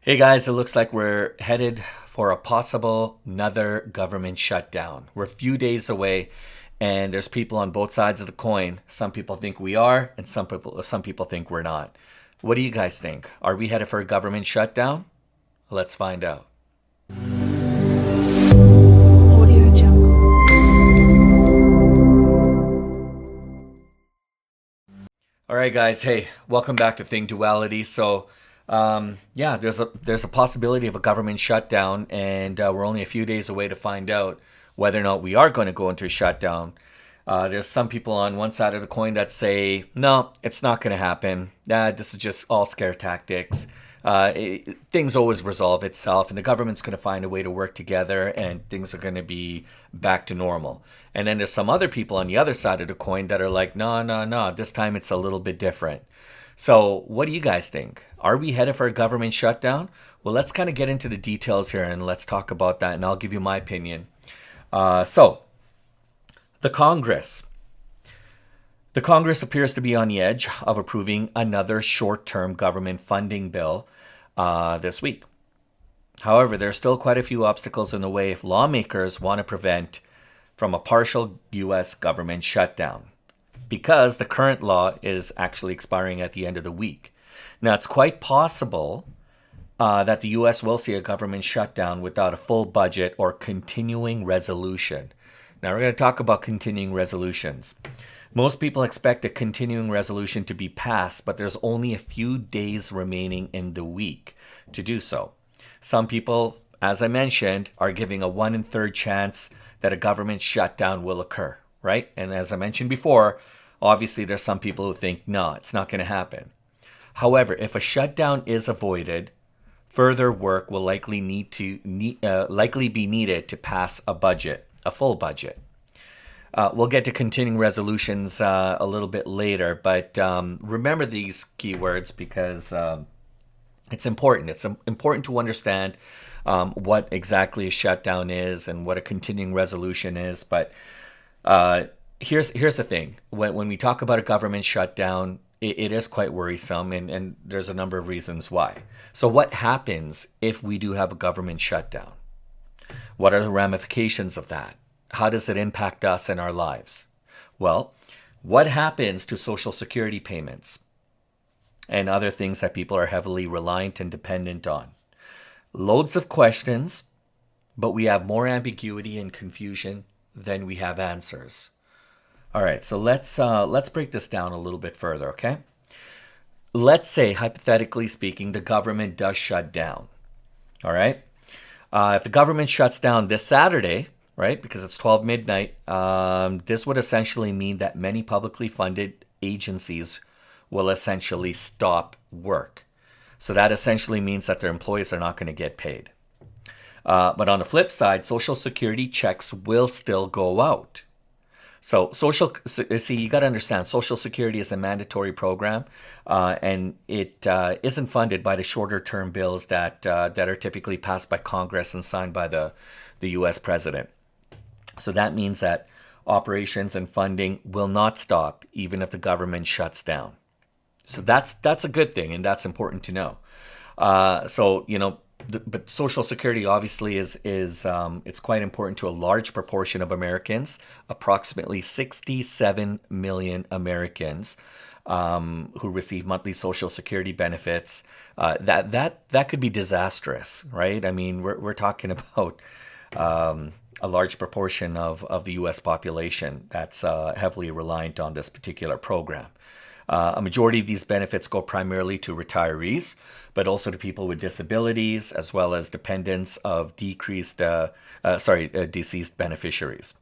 Hey guys, it looks like we're headed for a possible another government shutdown. We're a few days away and there's people on both sides of the coin. Some people think we are and some people think we're not. What do you guys think? Are we headed for a government shutdown? Let's find out. Audio Jungle. All right guys, hey, welcome back to Thing Duality. Yeah, there's a possibility of a government shutdown, and we're only a few days away to find out whether or not we are going to go into a shutdown. There's some people on one side of the coin that say, no, it's not going to happen. This is just all scare tactics. Things always resolve itself, and the government's going to find a way to work together, and things are going to be back to normal. And then there's some other people on the other side of the coin that are like, no, no, no, this time it's a little bit different. So, what do you guys think? Are we headed for a government shutdown? Well, let's kind of get into the details here and let's talk about that, and I'll give you my opinion. So, the Congress. The Congress appears to be on the edge of approving another short term government funding bill this week. However, there are still quite a few obstacles in the way if lawmakers want to prevent from a partial U.S. government shutdown because the current law is actually expiring at the end of the week. Now, it's quite possible that the U.S. will see a government shutdown without a full budget or continuing resolution. Now, we're going to talk about continuing resolutions. Most people expect a continuing resolution to be passed, but there's only a few days remaining in the week to do so. Some people, as I mentioned, are giving a 1 in 3 chance that a government shutdown will occur, right? And as I mentioned before, obviously there's some people who think, no, it's not going to happen. However, if a shutdown is avoided, further work will likely be needed to pass a budget, a full budget. We'll get to continuing resolutions a little bit later, but remember these keywords because it's important. It's important to understand what exactly a shutdown is and what a continuing resolution is. But here's the thing: when we talk about a government shutdown, it is quite worrisome, and there's a number of reasons why. So, what happens if we do have a government shutdown? What are the ramifications of that? How does it impact us and our lives? Well, what happens to Social Security payments and other things that people are heavily reliant and dependent on? Loads of questions, but we have more ambiguity and confusion than we have answers. All right, so let's break this down a little bit further, okay? Let's say, hypothetically speaking, the government does shut down. All right, if the government shuts down this Saturday, right, because it's 12 midnight, this would essentially mean that many publicly funded agencies will essentially stop work. So that essentially means that their employees are not going to get paid. But on the flip side, Social Security checks will still go out. So you got to understand, Social Security is a mandatory program, and it isn't funded by the shorter term bills that are typically passed by Congress and signed by the U.S. president. So that means that operations and funding will not stop even if the government shuts down. So that's a good thing, and that's important to know. But Social Security obviously is it's quite important to a large proportion of Americans, approximately 67 million Americans who receive monthly Social Security benefits. That could be disastrous, right? I mean, we're talking about a large proportion of the U.S. population that's heavily reliant on this particular program. A majority of these benefits go primarily to retirees, but also to people with disabilities, as well as dependents of deceased beneficiaries.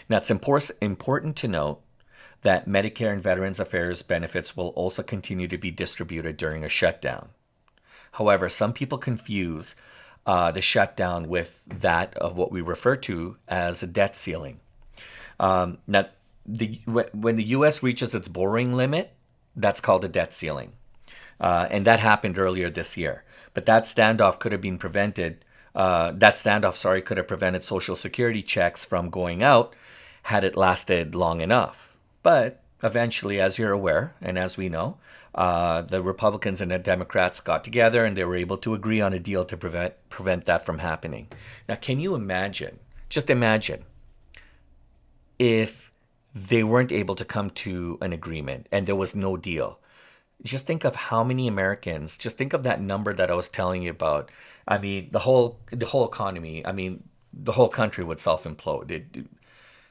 Now, it's important to note that Medicare and Veterans Affairs benefits will also continue to be distributed during a shutdown. However, some people confuse the shutdown with that of what we refer to as a debt ceiling. Now, when the U.S. reaches its borrowing limit, that's called a debt ceiling. And that happened earlier this year. But that standoff could have been prevented. Could have prevented Social Security checks from going out had it lasted long enough. But eventually, as you're aware, and as we know, The Republicans and the Democrats got together and they were able to agree on a deal to prevent that from happening. Now, can you imagine? Just imagine if they weren't able to come to an agreement and there was no deal. Just think of how many Americans. Just think of that number that I was telling you about. I mean, the whole economy. I mean, the whole country would self implode.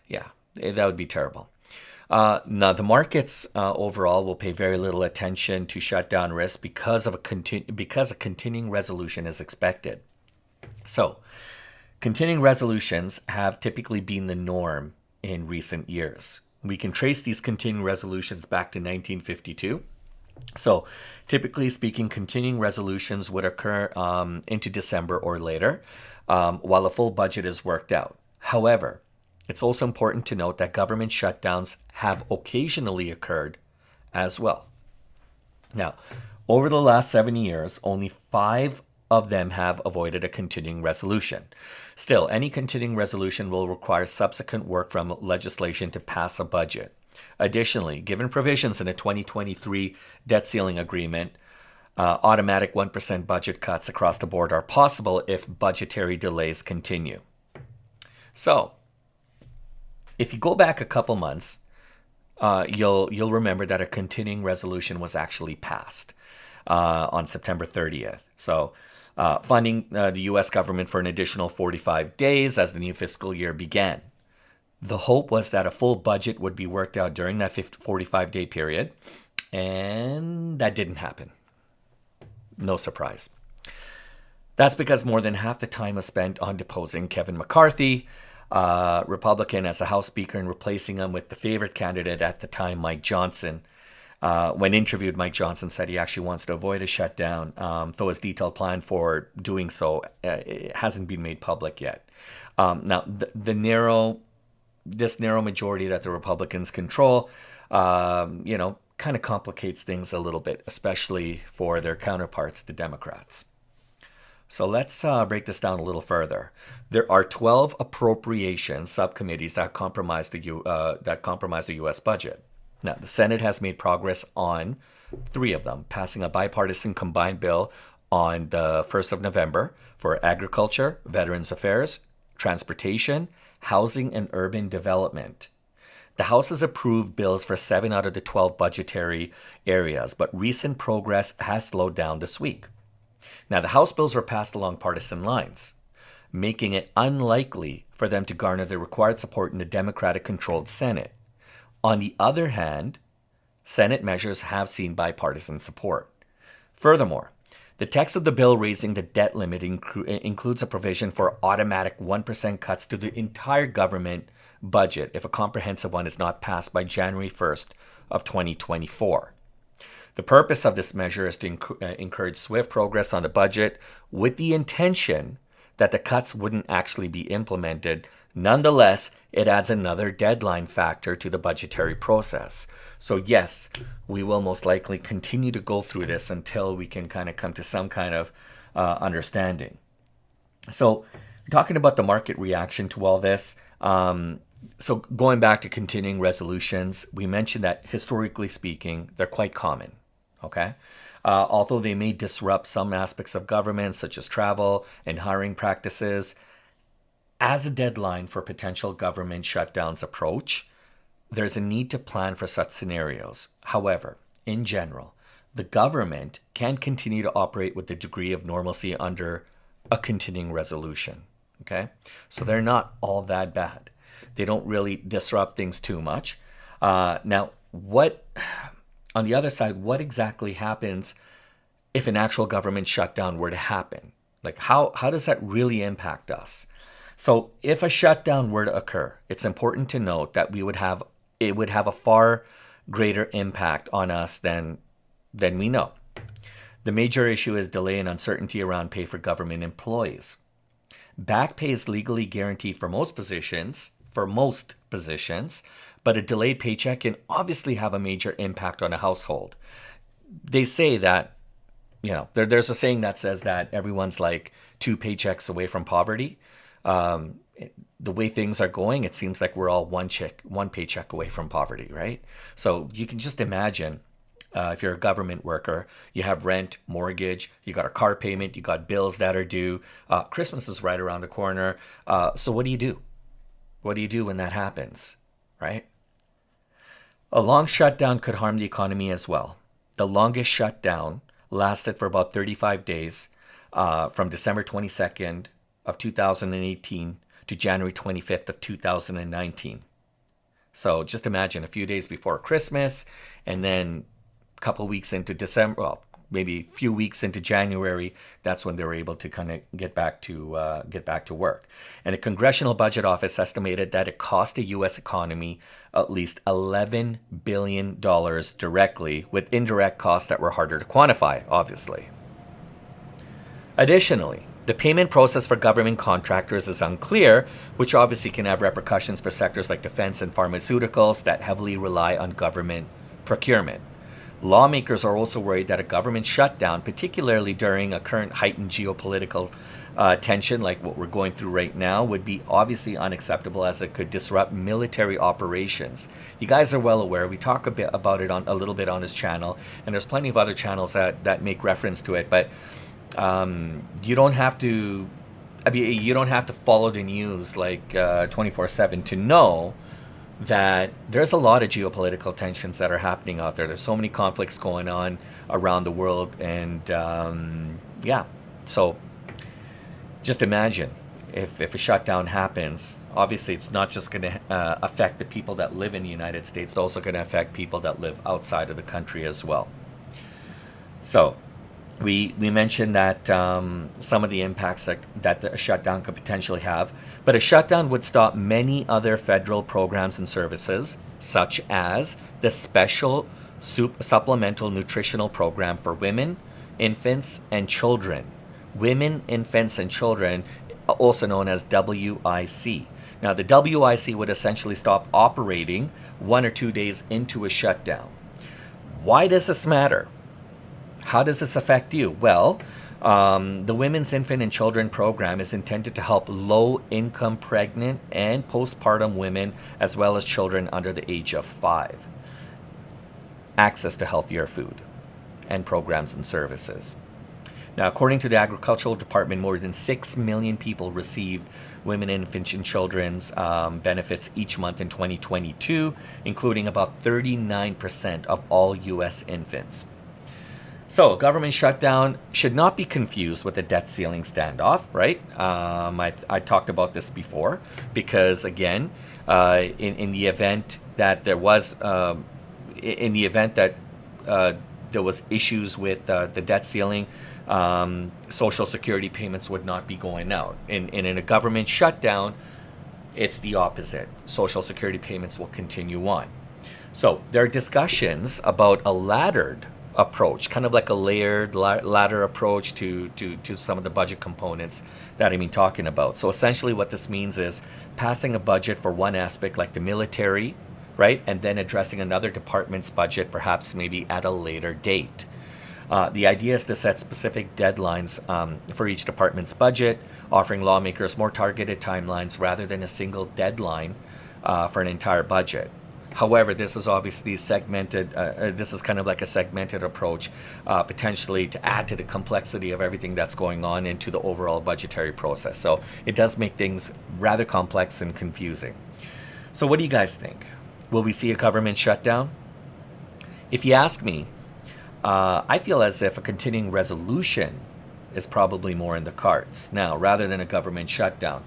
Yeah, that would be terrible. Now, the markets overall will pay very little attention to shutdown risk because because a continuing resolution is expected. So, continuing resolutions have typically been the norm in recent years. We can trace these continuing resolutions back to 1952. So, typically speaking, continuing resolutions would occur into December or later while a full budget is worked out. However, it's also important to note that government shutdowns have occasionally occurred as well. Now, over the last 7 years, only 5 of them have avoided a continuing resolution. Still, any continuing resolution will require subsequent work from legislation to pass a budget. Additionally, given provisions in the 2023 debt ceiling agreement, automatic 1% budget cuts across the board are possible if budgetary delays continue. So, if you go back a couple months, you'll remember that a continuing resolution was actually passed on September 30th. So, funding the U.S. government for an additional 45 days as the new fiscal year began. The hope was that a full budget would be worked out during that 45-day period, and that didn't happen. No surprise. That's because more than half the time was spent on deposing Kevin McCarthy, Republican, as a House Speaker, and replacing him with the favorite candidate at the time, Mike Johnson. When interviewed, Mike Johnson said he actually wants to avoid a shutdown, though his detailed plan for doing so it hasn't been made public yet. Now, this narrow majority that the Republicans control, kind of complicates things a little bit, especially for their counterparts, the Democrats. So let's break this down a little further. There are 12 appropriation subcommittees that compromise the U.S. budget. Now, the Senate has made progress on 3 of them, passing a bipartisan combined bill on the 1st of November for agriculture, veterans affairs, transportation, housing, and urban development. The House has approved bills for 7 out of the 12 budgetary areas, but recent progress has slowed down this week. Now, the House bills were passed along partisan lines, making it unlikely for them to garner the required support in the Democratic-controlled Senate. On the other hand, Senate measures have seen bipartisan support. Furthermore, the text of the bill raising the debt limit includes a provision for automatic 1% cuts to the entire government budget if a comprehensive one is not passed by January 1st of 2024. The purpose of this measure is to encourage swift progress on the budget with the intention that the cuts wouldn't actually be implemented. Nonetheless, it adds another deadline factor to the budgetary process. So yes, we will most likely continue to go through this until we can kind of come to some kind of understanding. So talking about the market reaction to all this, so going back to continuing resolutions, we mentioned that historically speaking, they're quite common. Okay. Although they may disrupt some aspects of government, such as travel and hiring practices, as a deadline for potential government shutdowns approach, there's a need to plan for such scenarios. However, in general, the government can continue to operate with a degree of normalcy under a continuing resolution. Okay. So they're not all that bad. They don't really disrupt things too much. Now, on the other side, what exactly happens if an actual government shutdown were to happen? Like, how does that really impact us? So if a shutdown were to occur, it's important to note that it would have a far greater impact on us than we know. The major issue is delay and uncertainty around pay for government employees. Back pay is legally guaranteed for most positions, but a delayed paycheck can obviously have a major impact on a household. They say that, there's a saying that says that everyone's like 2 paychecks away from poverty. The way things are going, it seems like we're all one paycheck away from poverty, right? So you can just imagine If you're a government worker, you have rent, mortgage, you got a car payment, you got bills that are due. Christmas is right around the corner. So what do you do? What do you do when that happens, right? A long shutdown could harm the economy as well. The longest shutdown lasted for about 35 days, from December 22nd of 2018 to January 25th of 2019. So just imagine a few days before Christmas, and then a couple weeks into December, well, maybe a few weeks into January, that's when they were able to kind of get back to work. And the Congressional Budget Office estimated that it cost the U.S. economy at least $11 billion directly, with indirect costs that were harder to quantify, obviously. Additionally, the payment process for government contractors is unclear, which obviously can have repercussions for sectors like defense and pharmaceuticals that heavily rely on government procurement. Lawmakers are also worried that a government shutdown, particularly during a current heightened geopolitical tension like what we're going through right now, would be obviously unacceptable, as it could disrupt military operations. You guys are well aware. We talk a bit about it a little bit on this channel, and there's plenty of other channels that make reference to it. But you don't have to. I mean, you don't have to follow the news like 24/7 to know that there's a lot of geopolitical tensions that are happening out there. There's so many conflicts going on around the world, and yeah. So just imagine if a shutdown happens. Obviously, it's not just going to affect the people that live in the United States. It's also going to affect people that live outside of the country as well. So we mentioned that some of the impacts that a shutdown could potentially have, but a shutdown would stop many other federal programs and services, such as the Special Supplemental Nutritional Program for Women, Infants, and Children. Women, Infants, and Children, also known as WIC. Now, the WIC would essentially stop operating 1 or 2 days into a shutdown. Why does this matter? How does this affect you? Well, the Women's Infant and Children program is intended to help low-income pregnant and postpartum women, as well as children under the age of 5, access to healthier food and programs and services. Now, according to the Agricultural Department, more than 6 million people received women, infants, and children's benefits each month in 2022, including about 39% of all U.S. infants. So, government shutdown should not be confused with a debt ceiling standoff, right? I talked about this before because, again, in the event that there was, there was issues with the debt ceiling, Social Security payments would not be going out. And in a government shutdown, it's the opposite. Social Security payments will continue on. So there are discussions about a laddered approach, kind of like a layered ladder approach to some of the budget components that I've been talking about. So essentially what this means is passing a budget for one aspect like the military, right? And then addressing another department's budget, perhaps maybe at a later date. The idea is to set specific deadlines for each department's budget, offering lawmakers more targeted timelines rather than a single deadline for an entire budget. However, this is obviously segmented. This is kind of like a segmented approach, potentially to add to the complexity of everything that's going on into the overall budgetary process. So it does make things rather complex and confusing. So what do you guys think? Will we see a government shutdown? If you ask me, I feel as if a continuing resolution is probably more in the cards now rather than a government shutdown.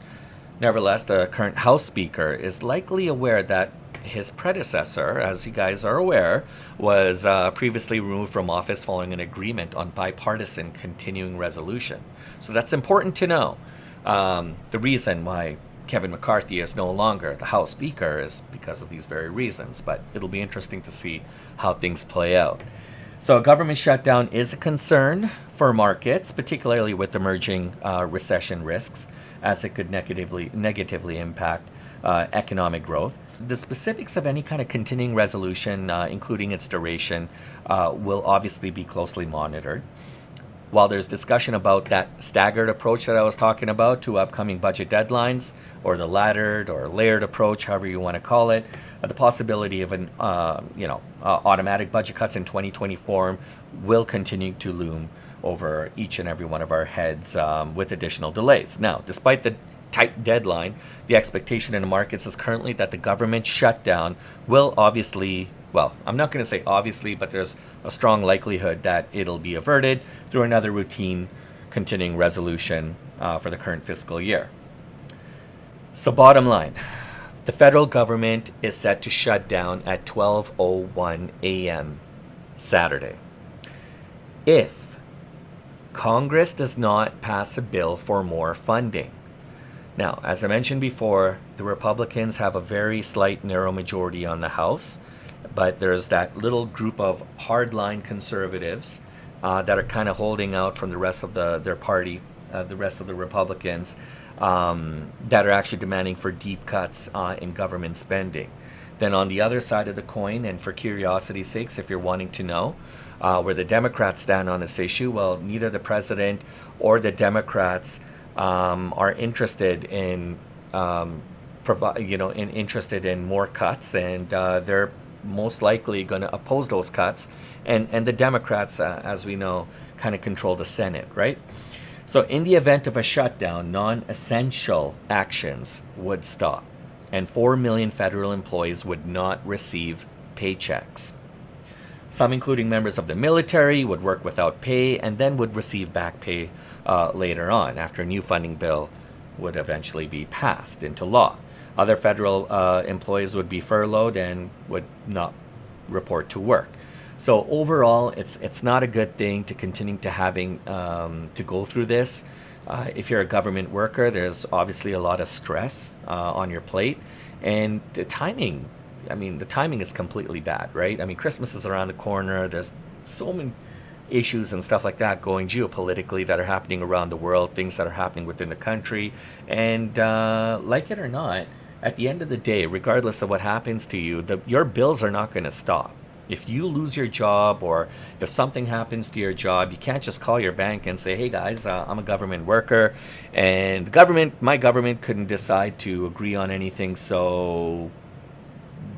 Nevertheless, the current House Speaker is likely aware that his predecessor, as you guys are aware, was previously removed from office following an agreement on bipartisan continuing resolution. So that's important to know. The reason why Kevin McCarthy is no longer the House Speaker is because of these very reasons, but it'll be interesting to see how things play out. So a government shutdown is a concern for markets, particularly with emerging recession risks, as it could negatively impact economic growth. The specifics of any kind of continuing resolution, including its duration, will obviously be closely monitored. while there's discussion about that staggered approach that I was talking about to upcoming budget deadlines, or the laddered or layered approach, however you want to call it, the possibility of an automatic budget cuts in 2024 will continue to loom over each and every one of our heads with additional delays. Now, despite the tight deadline, the expectation in the markets is currently that the government shutdown will obviously, well, I'm not going to say obviously, but there's a strong likelihood that it'll be averted through another routine continuing resolution for the current fiscal year. So bottom line, the federal government is set to shut down at 12:01 a.m. Saturday. If Congress does not pass a bill for more funding. Now, as I mentioned before, the Republicans have a very slight narrow majority on the House, but there's that little group of hardline conservatives that are kind of holding out from the rest of their party, the rest of the Republicans, that are actually demanding for deep cuts in government spending. Then on the other side of the coin, and for curiosity's sakes, if you're wanting to know where the Democrats stand on this issue, well, neither the president or the Democrats are interested in interested in more cuts, and they're most likely going to oppose those cuts. And the Democrats, as we know, kind of control the Senate, right? So in the event of a shutdown, non-essential actions would stop, and 4 million federal employees would not receive paychecks. Some, including members of the military, would work without pay and then would receive back pay later on, after a new funding bill would eventually be passed into law. Other federal employees would be furloughed and would not report to work. So overall, it's not a good thing to continue to having to go through this. If you're a government worker, there's obviously a lot of stress on your plate, and the timing. I mean, the timing is completely bad, right? I mean, Christmas is around the corner. There's so many issues and stuff like that going geopolitically that are happening around the world, things that are happening within the country, and like it or not, at the end of the day, regardless of what happens to you, your bills are not going to stop. If you lose your job, or if something happens to your job, you can't just call your bank and say, hey guys, I'm a government worker, and my government couldn't decide to agree on anything, so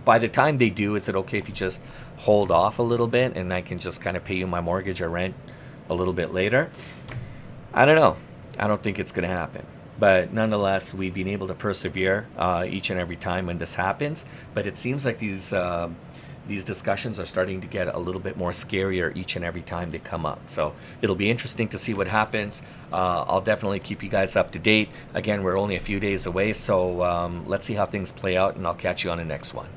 by the time they do, is it okay if you just hold off a little bit and I can just kind of pay you my mortgage or rent a little bit later? I don't know. I don't think it's going to happen. But nonetheless, we've been able to persevere each and every time when this happens. But it seems like these discussions are starting to get a little bit more scarier each and every time they come up. So it'll be interesting to see what happens. I'll definitely keep you guys up to date. Again, we're only a few days away, so let's see how things play out, and I'll catch you on the next one.